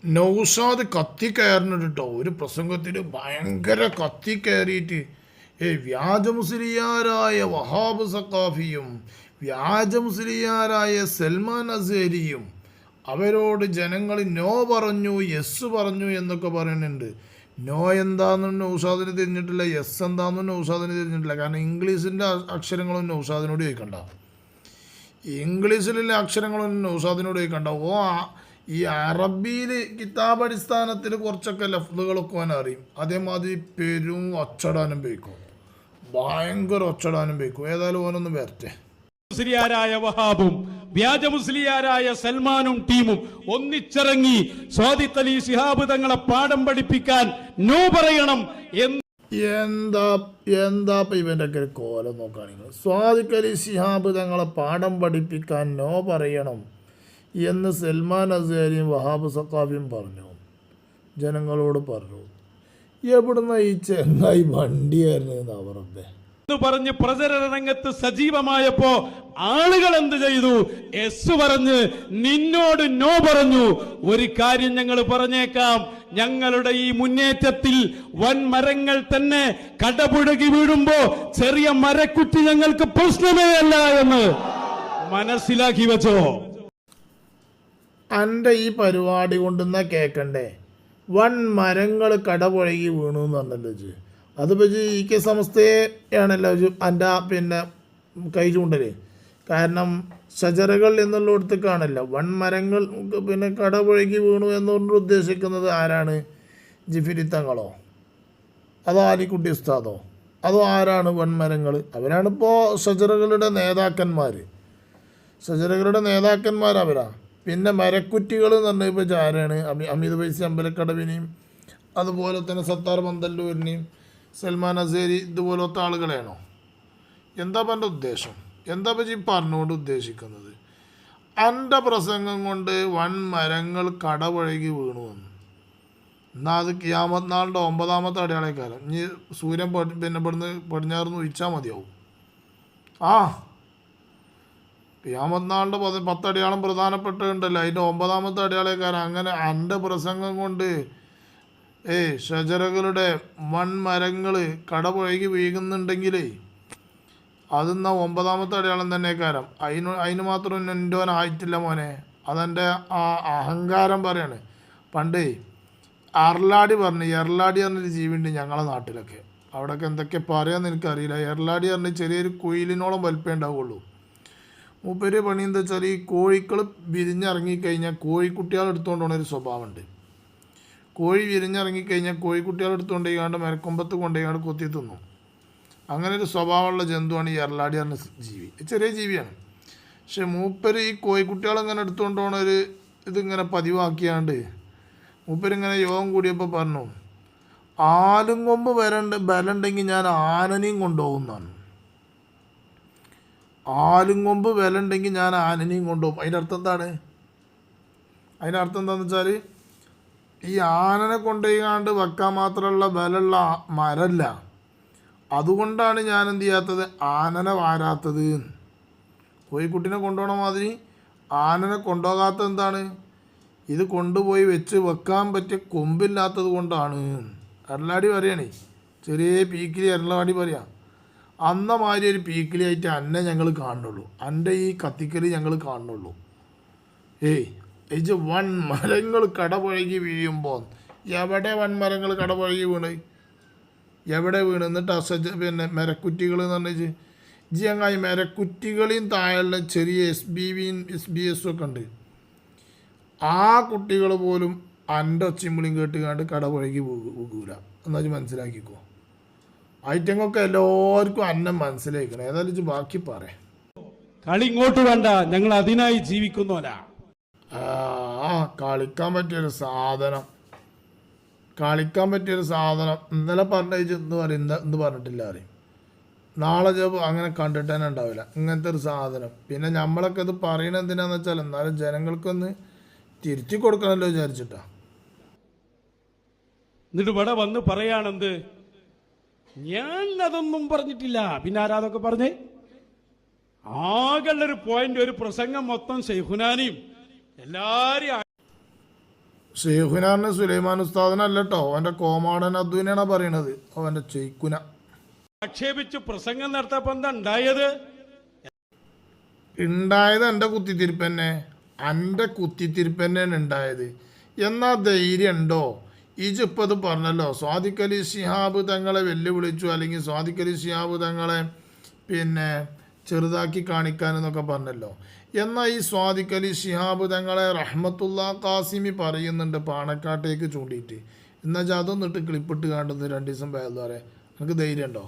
നൗഷാദ് കത്തിക്കയറുന്നുണ്ട് കേട്ടോ. ഒരു പ്രസംഗത്തിൽ ഭയങ്കര കത്തിക്കയറിയിട്ട് വ്യാജ മുസ്ലിയാരായ വഹാബ് സഖാഫിയും വ്യാജ മുസ്ലിയാരായ സൽമാൻ അസേരിയും അവരോട് ജനങ്ങൾ നോ പറഞ്ഞു യെസ് പറഞ്ഞു എന്നൊക്കെ പറയുന്നുണ്ട്. നോ എന്താണെന്ന് നൗഷാദിന് തിരിഞ്ഞിട്ടില്ല, യെസ് എന്താണെന്ന് നൗഷാദിന് തിരിഞ്ഞിട്ടില്ല. കാരണം ഇംഗ്ലീഷിൻ്റെ അക്ഷരങ്ങളൊന്നും നൗഷാദിനോട് ചോദിക്കണ്ട, ഇംഗ്ലീഷിലുള്ള അക്ഷരങ്ങളൊന്നും നൗഷാദിനോട് ചോദിക്കണ്ട. ഈ അറബിയിൽ കിതാബ് അടിസ്ഥാനത്തിൽ കുറച്ചൊക്കെ ലഫ്ലുകളൊക്കെ അവൻ അറിയും. അതേമാതിരി പെരും ഒച്ചടാനും വയ്ക്കും, ഭയങ്കര ഒച്ചടാനും വയ്ക്കും. ഏതായാലും ഓനൊന്നും വരട്ടെ. മുസ്ലിയാരായ വഹാബും വ്യാജ മുസ്ലിയാരായ സൽമാനും ടീമും ഒന്നിച്ചിറങ്ങി സ്വാദിഖ് അലി ശിഹാബ് തങ്ങളെ പാഠം പഠിപ്പിക്കാൻ നോ പറയണം എന്ന്. എന്താ ഇവൻ്റെ ഒക്കെ കോലം നോക്കുകയാണെങ്കിൽ സ്വാദിഖ് അലി ശിഹാബ് തങ്ങളെ പാഠം പഠിപ്പിക്കാൻ നോ പറയണം എന്ന് സൽമാൻ അസേരിയും വഹാബ് സഖാഫിയും പറഞ്ഞു, ജനങ്ങളോട് പറഞ്ഞു. എവിടുന്ന ഈ ചെങ്ങായി വണ്ടിയായിരുന്നു അവരുടെ പറഞ്ഞ് പ്രചരണ രംഗത്ത് സജീവമായപ്പോ ആളുകൾ എന്ത് ചെയ്തു? എസ് പറഞ്ഞ് നിന്നോട് നോ പറഞ്ഞു. ഒരു കാര്യം ഞങ്ങൾ പറഞ്ഞേക്കാം, ഞങ്ങളുടെ ഈ മുന്നേറ്റത്തിൽ വൻ മരങ്ങൾ തന്നെ കടപുഴകി വീഴുമ്പോ ചെറിയ മരക്കുറ്റി ഞങ്ങൾക്ക് പ്രശ്നമേ അല്ല എന്ന് മനസ്സിലാക്കി വെച്ചോ. എൻ്റെ ഈ പരിപാടി കൊണ്ടുവന്നാ കേൾക്കണ്ടേ? വൻ മരങ്ങൾ കടപുഴകി വീണു എന്ന് പറഞ്ഞല്ലോ. അതിപ്പോൾ ഈ കെ സമസ്തയാണല്ലോ എൻ്റെ കൈ ചൂണ്ടൽ. കാരണം ഷജറകൾ എന്നുള്ളിടത്തേക്കാണല്ലോ വൻ മരങ്ങൾ കടപുഴകി വീണു എന്നുകൊണ്ട് ഉദ്ദേശിക്കുന്നത് ആരാണ്? ജിഫിരി തങ്ങളോ അതോ ആലിക്കുട്ടി ഉസ്താദോ അതോ ആരാണ് വൻമരങ്ങൾ? അവരാണിപ്പോൾ ഷജറകളുടെ നേതാക്കന്മാർ, ഷജറകളുടെ നേതാക്കന്മാർ അവരാ. പിന്നെ മരക്കുറ്റികൾ എന്ന് പറഞ്ഞാൽ ഇപ്പോൾ ആരാണ്? അമീദ് ഫൈസി അമ്പലക്കടവിനെയും അതുപോലെ തന്നെ സത്താർ പന്തല്ലൂരിനെയും സൽമാൻ അസേരി ഇതുപോലത്തെ ആളുകളെയാണോ? എന്താ എൻ്റെ ഉദ്ദേശം? എന്താ ഈ പറഞ്ഞുകൊണ്ട് ഉദ്ദേശിക്കുന്നത്? എൻ്റെ പ്രസംഗം കൊണ്ട് വൻ മരങ്ങൾ കടപുഴകി വീണു വന്നു. എന്നാൽ അത് ഖിയാമത്ത് നാളിൻ്റെ 9ാമത്തെ അടയാളക്കാലം. ഇനി സൂര്യൻ ഇവിടുന്ന് പടിഞ്ഞാറുന്ന് ഉദിച്ചാൽ മതിയാവും. ഖിയാമത്ത് നാളിൻ്റെ 10 അടയാളം പ്രധാനപ്പെട്ടുണ്ടല്ലോ, അതിൻ്റെ 9ാമത്തെ അടയാളക്കാരൻ. അങ്ങനെ എൻ്റെ പ്രസംഗം കൊണ്ട് ഷജറകളുടെ വൻമരങ്ങൾ കടപുഴകി വീഴുന്നുണ്ടെങ്കിൽ അതെന്നാ 9ാമത്തെ അടയാളം തന്നെ കാരം. അതിന് മാത്രം എൻ്റോനായിട്ടില്ല മോനെ. അതെൻ്റെ ആ അഹങ്കാരം പറയാണ്. പണ്ട് എർലാടി പറഞ്ഞൊരു ജീവിയുണ്ട് ഞങ്ങളെ നാട്ടിലൊക്കെ. അവിടെയൊക്കെ എന്തൊക്കെ പറയാമെന്ന് എനിക്കറിയില്ല. എർലാടി പറഞ്ഞ് ചെറിയൊരു കുയിലിനോളം വലിപ്പേ ഉണ്ടാവുള്ളൂ. മൂപ്പര് പണി എന്താ വെച്ചാൽ ഈ കോഴികൾ വിരിഞ്ഞിറങ്ങിക്കഴിഞ്ഞാൽ കോഴിക്കുട്ടികൾ എടുത്തുകൊണ്ട് പോകണ ഒരു സ്വഭാവമുണ്ട്. കോഴി വിരിഞ്ഞിറങ്ങിക്കഴിഞ്ഞാൽ കോഴിക്കുട്ടികൾ എടുത്തുകൊണ്ട് പോയിക്കാണ്ട് മരക്കൊമ്പത്ത് കൊണ്ടുപോയിക്കാണ്ട് കൊത്തി തിന്നു. അങ്ങനെ ഒരു സ്വഭാവമുള്ള ജന്തുവാണ് ഈ എർലാടി പറഞ്ഞ ജീവി. ചെറിയ ജീവിയാണ്. പക്ഷെ മൂപ്പര് ഈ കോഴിക്കുട്ടികളിങ്ങനെ എടുത്തുകൊണ്ട് പോകണ ഒരു ഇതിങ്ങനെ പതിവാക്കിയാണ്ട് മൂപ്പരിങ്ങനെ യോഗം കൂടിയപ്പോൾ പറഞ്ഞു, ആലും കൊമ്പ് ബലമുണ്ടെങ്കിൽ ഞാൻ ആനനെയും കൊണ്ടുപോകുന്നതാണ്. ആലും കൊമ്പ് ബലമുണ്ടെങ്കിൽ ഞാൻ ആനനെയും കൊണ്ടുപോകും. അതിൻ്റെ അർത്ഥം എന്താണ്? അതിൻ്റെ അർത്ഥം എന്താണെന്ന് വെച്ചാൽ ഈ ആനനെ കൊണ്ടുപോയിക്കാണ്ട് വെക്കാൻ മാത്രമുള്ള ബലമുള്ള മരമല്ല. അതുകൊണ്ടാണ് ഞാൻ എന്ത് ചെയ്യാത്തത്? ആനനെ വാരാത്തത്. കോഴിക്കുട്ടിനെ കൊണ്ടുപോകണ മാതിരി ആനനെ കൊണ്ടുപോകാത്തത് എന്താണ്? ഇത് കൊണ്ടുപോയി വെച്ച് വെക്കാൻ പറ്റിയ കൊമ്പില്ലാത്തത് കൊണ്ടാണ്. എർലാടി പറയണേ, ചെറിയ പീക്കിലി എർലാടി പറയാം. അന്ന മാതിരി ഒരു പീക്കിലിയായിട്ട് അന്നെ ഞങ്ങൾ കാണുന്നുള്ളൂ, എൻ്റെ ഈ കത്തിക്കൽ ഞങ്ങൾ കാണുന്നുള്ളൂ. വൻമരങ്ങൾ കടപുഴകി വീഴുമ്പോൾ എവിടെ വൻമരങ്ങൾ കടപുഴകി വീണ്? എവിടെ വീണ്? എന്നിട്ട് മരക്കുറ്റികൾ എന്ന് പറഞ്ഞിട്ട് ചങ്ങായി മരക്കുറ്റികളെയും താഴെ ചെറിയ SBS ഒക്കെ ഉണ്ട്. ആ കുട്ടികൾ പോലും എൻ്റെ ഒച്ചിമ്പിളിയും കേട്ടുകാണ്ട് കടപുഴകി വീഴൂല. എന്നാൽ മനസ്സിലാക്കിക്കോ. ഐറ്റങ്ങൾക്ക് എല്ലാവർക്കും അന്നം മനസ്സിലാക്കണം. ഏതായാലും ബാക്കി പറയാം. കളി ഇങ്ങോട്ട് വേണ്ട, ഞങ്ങൾ അതിനായി ജീവിക്കുന്നവരാ. കളിക്കാൻ പറ്റിയൊരു സാധനം, ഇന്നലെ പറഞ്ഞ എന്ത് പറഞ്ഞിട്ടില്ല അറിയും. നാളെ ചിലപ്പോൾ അങ്ങനെ കണ്ടിട്ട് തന്നെ ഉണ്ടാവില്ല ഇങ്ങനത്തെ ഒരു സാധനം. പിന്നെ നമ്മളൊക്കെ ഇത് പറയണത് എന്തിനാന്ന് വെച്ചാൽ എന്നാലും ജനങ്ങൾക്കൊന്ന് തിരിച്ചു കൊടുക്കണമല്ലോ വിചാരിച്ചിട്ടാ. എന്നിട്ട് ഇവിടെ വന്ന് പറയാണെന്ത്? ഞാൻ അതൊന്നും പറഞ്ഞിട്ടില്ല. പിന്നെ ആരാതൊക്കെ പറഞ്ഞേ? ആകെയുള്ളൊരു പോയിന്റ്, ഒരു പ്രസംഗം മൊത്തം ശൈഖുനാനിയും എല്ലാരും ഷെയ്ഖുനാറിന് സുലൈമാൻ ഉസ്താദിനല്ല കേട്ടോ, അവൻ്റെ കോമാടൻ അദ്വീനാണ് പറയണത്, അവൻ്റെ ചെയ്ക്കുന ആക്ഷേപിച്ച് പ്രസംഗം നടത്തപ്പോ എന്താ ഉണ്ടായത്? ഉണ്ടായത് എൻ്റെ കുത്തിത്തിരിപ്പ് തന്നെ, എൻ്റെ കുത്തിത്തിരിപ്പ് തന്നെയാണ് ഉണ്ടായത്. എന്നാൽ ധൈര്യം ഉണ്ടോ? ഇജിപ്പോൾ അത് പറഞ്ഞല്ലോ, സ്വാദിഖ് അലി ശിഹാബ് തങ്ങളെ വെല്ലുവിളിച്ചു, അല്ലെങ്കിൽ സ്വാദിഖ് അലി ശിഹാബ് തങ്ങളെ പിന്നെ ചെറുതാക്കി കാണിക്കാനെന്നൊക്കെ പറഞ്ഞല്ലോ. എന്നാൽ ഈ സ്വാദിഖ് അലി ശിഹാബ് തങ്ങളെ റഹ്മത്തുള്ള ഖാസിമി പറയുന്നുണ്ട് പാണക്കാട്ടേക്ക് ചൂണ്ടിയിട്ട്. എന്നുവെച്ചാൽ അതൊന്നിട്ട് ക്ലിപ്പിട്ട് കണ്ടെന്ന് 2 ദിവസം പോയതെന്ന് പറയാം. എനിക്ക് ധൈര്യം ഉണ്ടോ?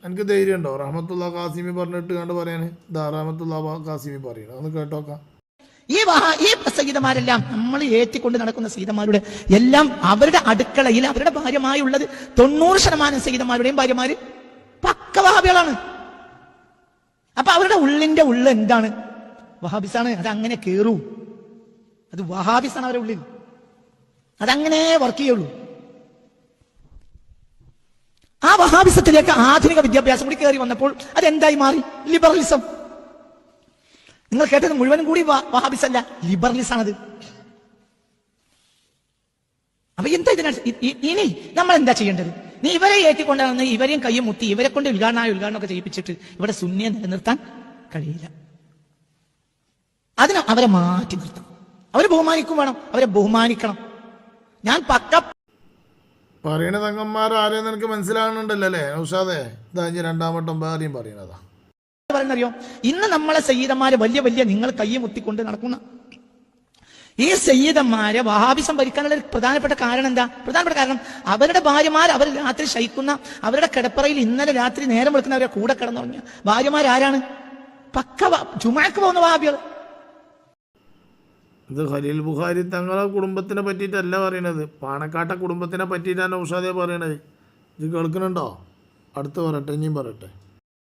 എനിക്ക് ധൈര്യം ഉണ്ടോ റഹ്മത്തുള്ള ഖാസിമി പറഞ്ഞിട്ട് കണ്ട് പറയാൻ? റഹ്മത്തുള്ള ഖാസിമി പറയണം, ഒന്ന് കേട്ടോക്കാം. ഈ സയ്യിദന്മാരെല്ലാം നമ്മൾ ഏറ്റിക്കൊണ്ട് നടക്കുന്ന സയ്യിദന്മാരുടെ എല്ലാം അവരുടെ അടുക്കളയിൽ അവരുടെ ഭാര്യമാരുള്ളത് 90% സയ്യിദന്മാരുടെയും ഭാര്യമാര് പക്ക വഹാബികളാണ്. അപ്പൊ അവരുടെ ഉള്ളിന്റെ ഉള്ളിൽ എന്താണ്? വഹാബിസാണ്. അതങ്ങനെ കേറൂ, അത് വഹാബിസാണ് അവരുടെ ഉള്ളിൽ, അതങ്ങനെ വർക്ക് ചെയ്യുള്ളൂ. ആ വഹാബിസത്തിലേക്ക് ആധുനിക വിദ്യാഭ്യാസം കൂടി കയറി വന്നപ്പോൾ അതെന്തായി മാറി? ലിബറലിസം. നിങ്ങൾ കേട്ടത് മുഴുവനും കൂടി വഹാബിസ് അല്ല, ലിബറലിസം ആണത്. അപ്പൊ എന്താ ഇനി നമ്മൾ എന്താ ചെയ്യേണ്ടത്? നീ ഇവരെ ഏറ്റിക്കൊണ്ടാണ് ഇവരെയും കയ്യും മുത്തി ഇവരെ കൊണ്ട് ഉദ്ഘാടനമൊക്കെ ചെയ്യിപ്പിച്ചിട്ട് ഇവിടെ സുന്നിയെ നിലനിർത്താൻ കഴിയില്ല. അതിന് അവരെ മാറ്റി നിർത്തണം. അവരെ ബഹുമാനിക്കും വേണം, അവരെ ബഹുമാനിക്കണം. ഞാൻ പക്ക പറയണ തങ്ങന്മാർ ആരെയെന്ന് എനിക്ക് മനസ്സിലാകുന്നുണ്ടല്ലോ അല്ലേ നൗഷാദേ? ഇതാ 2ാം വട്ടം വേറെയും പറയണതാ. പറയുന്നറിയോ, ഇന്ന് നമ്മളെ സയ്യിദന്മാരെ വലിയ വലിയ നിങ്ങൾ കയ്യെ മുത്തിക്കൊണ്ട് നടക്കുന്ന ഈ സയ്യിദന്മാരെ വഹാബിസം ഭരിക്കാനുള്ള ഒരു പ്രധാനപ്പെട്ട കാരണം എന്താ? പ്രധാനപ്പെട്ട കാരണം അവരുടെ ഭാര്യമാർ അവർ രാത്രി ശയിക്കുന്ന, അവരുടെ കിടപ്പറയിൽ ഇന്നലെ രാത്രി നേരം വെളുക്കുന്നവരെ കൂടെ കിടന്നുറങ്ങിയ ഭാര്യമാരാരാണ്? പക്ക ജുമാക്ക് പോകുന്ന വഹാബികൾ. ഇത് ഖലീൽ ബുഖാരി തങ്ങളെ കുടുംബത്തിനെ പറ്റിയിട്ടല്ല പറയണത്, പാണക്കാട്ടെ കുടുംബത്തിനെ പറ്റിയിട്ടാണ് നൗഷാദേ പറയണത്. ഇത് കേൾക്കുന്നുണ്ടോ? അടുത്ത് പറയട്ടെ, ഇനിയും പറയട്ടെ.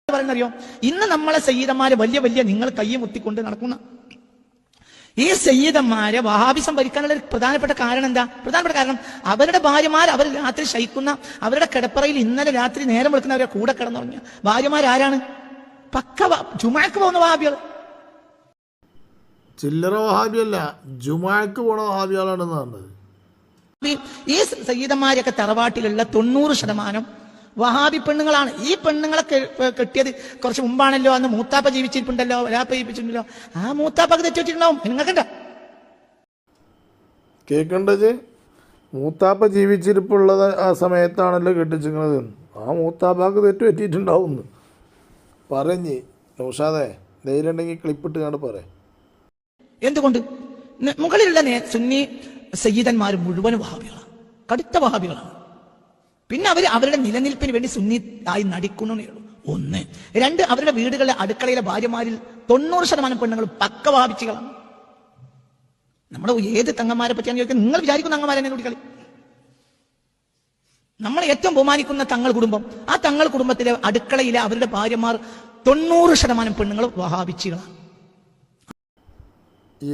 പറയുന്നറിയോ, ഇന്ന് നമ്മളെ സയ്യിദന്മാരെ വലിയ വലിയ നിങ്ങൾ കയ്യെ മുത്തിക്കൊണ്ട് നടക്കുന്ന ഈ സയ്യിദന്മാരെ വഹാബിസം ഭരിക്കാനുള്ള ഒരു പ്രധാനപ്പെട്ട കാരണം എന്താ? പ്രധാനപ്പെട്ട കാരണം അവരുടെ ഭാര്യമാർ അവർ രാത്രി ശയിക്കുന്ന, അവരുടെ കിടപ്പറയിൽ ഇന്നലെ രാത്രി നേരം വെളുക്കുന്നവരെ കൂടെ കിടന്നുറങ്ങിയ ഭാര്യമാരാരാണ്? പക്ക ജുമാക്ക് പോകുന്ന വഹാബികൾ. ചില്ലറ വഹാബിയല്ല, ജുമാക്ക് പോണ വഹാബികളാണെന്ന് പറഞ്ഞത്. ഈ സയ്യിദന്മാരൊക്കെ തറവാട്ടിലുള്ള 90% വഹാബി പെണ്ണുങ്ങളാണ്. ഈ പെണ്ണുങ്ങളെ കെട്ടിയത് കുറച്ച് മുമ്പാണല്ലോ, അന്ന് മൂത്താപ്പ ജീവിച്ചിട്ടുണ്ടല്ലോ, വലാപ്പ ജീവിച്ചിട്ടുണ്ടല്ലോ. ആ മൂത്താപ്പക്ക് തെറ്റുവെച്ചിട്ടുണ്ടാവും. നിങ്ങൾക്കണ്ട കേൾക്കേണ്ടത്? മൂത്താപ്പ ജീവിച്ചിരിപ്പുള്ളത് ആ സമയത്താണല്ലോ കെട്ടിച്ചിരിക്കുന്നത്. ആ മൂത്താപ്പാക്ക് തെറ്റ് പറ്റിയിട്ടുണ്ടാവും പറഞ്ഞ്. നൗഷാദേ ധൈര്യം ഉണ്ടെങ്കിൽ ക്ലിപ്പിട്ട് കണ്ട് പറയാം. എന്തുകൊണ്ട്? മുകളിലുള്ള സുന്നി സയ്യിദന്മാർ മുഴുവൻ വഹാബികളാണ്, കടുത്ത വഹാബികളാണ്. പിന്നെ അവരുടെ നിലനിൽപ്പിന് വേണ്ടി സുന്നി ആയി നടിക്കുന്നേ ഉള്ളൂ. 1. 2, അവരുടെ വീടുകളിലെ അടുക്കളയിലെ ഭാര്യമാരിൽ 90% പെണ്ണുങ്ങൾ പക്ക വഹാബിച്ചുകളാണ്. നമ്മുടെ ഏത് തങ്ങന്മാരെ പറ്റിയാന്ന് ചോദിക്കാൻ നിങ്ങൾ വിചാരിക്കുന്ന തങ്ങന്മാരെ കുട്ടികളി. നമ്മൾ ഏറ്റവും ബഹുമാനിക്കുന്ന തങ്ങൾ കുടുംബം, ആ തങ്ങൾ കുടുംബത്തിലെ അടുക്കളയിലെ അവരുടെ ഭാര്യമാർ 90% പെണ്ണുങ്ങൾ വഹാബിച്ചുകളാണ്.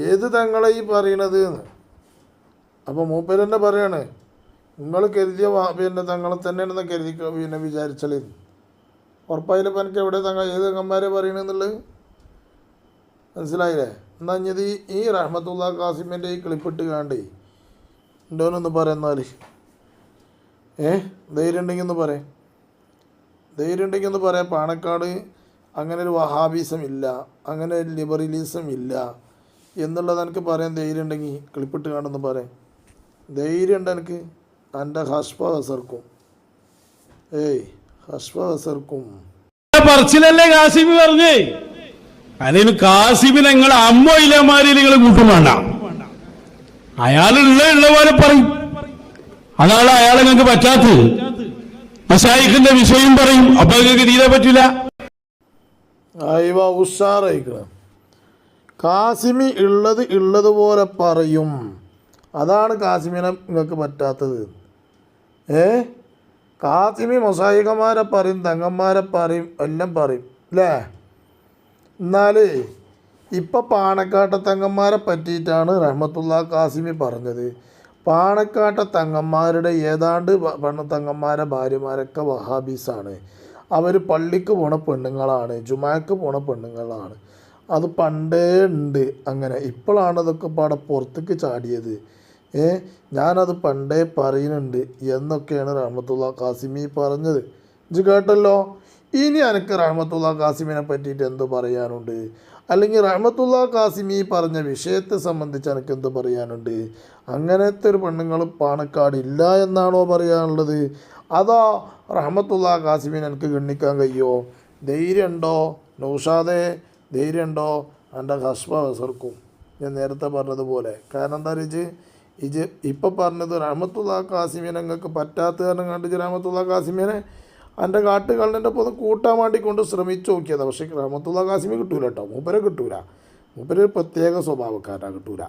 ഏത് തങ്ങളെ ഈ പറയണത്? അപ്പോൾ മൂപ്പരെന്നെ പറയാണ്, നിങ്ങൾ കരുതിയ പിന്നെ തങ്ങളെ തന്നെയാണെന്ന് കരുതി പിന്നെ വിചാരിച്ചാലേ ഉറപ്പായില്ലപ്പോൾ എനിക്ക് എവിടെ ഏത് തങ്ങന്മാരെ പറയണമെന്നുള്ളത് മനസ്സിലായില്ലേ? എന്നാൽ ഇഞ്ഞത് ഈ റഹ്മത്തുള്ള ഖാസിമിൻ്റെ ഈ ക്ലിപ്പിട്ട് കാണ്ടേ ഉണ്ടോന്നൊന്ന് പറയുന്നാൽ ധൈര്യം ഉണ്ടെങ്കിൽ ഒന്ന് പറയാം. ധൈര്യം ഉണ്ടെങ്കിൽ ഒന്ന് പറയാം. പാണക്കാട് അങ്ങനെ ഒരു വഹാബിസം ഇല്ല, അങ്ങനെ ഒരു ലിബറലിസം ഇല്ല എന്നുള്ളത് എനിക്ക് പറയാൻ ധൈര്യം ഉണ്ടെങ്കിൽ ക്ലിപ്പിട്ട് കാണുമെന്ന് പറയാം. ധൈര്യം ഉണ്ട് എനിക്ക്. എൻ്റെ ഹസ്ബ ഹസർക്കും ഹസ്ബ ഹസർക്കും പറച്ചിലല്ലേ കാസിമി പറഞ്ഞേ? അതിന് കാസിമി നിങ്ങൾ അമ്മയിലമാരി നിങ്ങൾ കൂട്ടും വേണ്ട. അയാളുള്ള പോലെ പറയും. അതാണ് അയാളെ നിങ്ങൾക്ക് പറ്റാത്തത്. മശായിഖിന്റെ വിഷയം പറയും, അപ്പൊ നിങ്ങൾക്ക് തീരെ പറ്റില്ല. അയവ ഉഷാറായിക്കണം. കാസിമി ഉള്ളതുപോലെ പറയും. അതാണ് കാസിമിനെ നിങ്ങൾക്ക് പറ്റാത്തത്. കാസിമി മൊസായികന്മാരെ പറയും, തങ്ങന്മാരെ പറയും, എല്ലാം പറയും അല്ലേ? എന്നാൽ ഇപ്പം പാണക്കാട്ടെ തങ്ങന്മാരെ പറ്റിയിട്ടാണ് റഹ്മത്തുള്ള ഖാസിമി പറഞ്ഞത്. പാണക്കാട്ടെ തങ്ങന്മാരുടെ ഏതാണ്ട് തങ്ങന്മാരെ ഭാര്യമാരൊക്കെ വഹാബീസാണ്. അവർ പള്ളിക്ക് പോണ പെണ്ണുങ്ങളാണ്, ജുമാക്ക് പോണ പെണ്ണുങ്ങളാണ്. അത് പണ്ടേ ഉണ്ട് അങ്ങനെ. ഇപ്പോഴാണ് അതൊക്കെ പാടെ പുറത്തേക്ക് ചാടിയത് ഞാനത് പണ്ടേ പറയുന്നുണ്ട് എന്നൊക്കെയാണ് റഹ്മത്തുള്ള ഖാസിമി പറഞ്ഞത്. ഇത് കേട്ടല്ലോ. ഇനി എനിക്ക് റഹ്മത്തുള്ള ഖാസിമിനെ പറ്റിയിട്ട് എന്ത് പറയാനുണ്ട്? അല്ലെങ്കിൽ റഹ്മത്തുള്ള ഖാസിമി പറഞ്ഞ വിഷയത്തെ സംബന്ധിച്ച് എനിക്ക് എന്ത് പറയാനുണ്ട്? അങ്ങനത്തെ ഒരു പെണ്ണുങ്ങൾ പാണക്കാട് ഇല്ല എന്നാണോ പറയാനുള്ളത്? അതോ റഹ്മത്തുള്ള ഖാസിമിനെ എനിക്ക് ഗണ്ണിക്കാൻ കഴിയുമോ? ധൈര്യമുണ്ടോ നൗഷാദേ? ധൈര്യമുണ്ടോ? എൻ്റെ ഹസ്ബ വെസർക്കും ഞാൻ നേരത്തെ പറഞ്ഞതുപോലെ. കാരണം എന്താ ഇജ് ഇപ്പം പറഞ്ഞത് റഹ്മത്തുള്ള ഖാസിമിനെ നിങ്ങൾക്ക് പറ്റാത്ത കാരണം കണ്ടിച്ച് റഹ്മത്തുള്ള ഖാസിമിനെ എൻ്റെ കാട്ടുകളിൻ്റെ ഒപ്പം ഒന്ന് കൂട്ടാൻ വേണ്ടി കൊണ്ട് ശ്രമിച്ചു നോക്കിയതാണ്. പക്ഷേ റഹ്മത്തുള്ള ഖാസിമി കിട്ടൂല കേട്ടോ. മൂപ്പരെ കിട്ടൂല. മൂപ്പര് പ്രത്യേക സ്വഭാവക്കാരാണ്, കിട്ടൂല.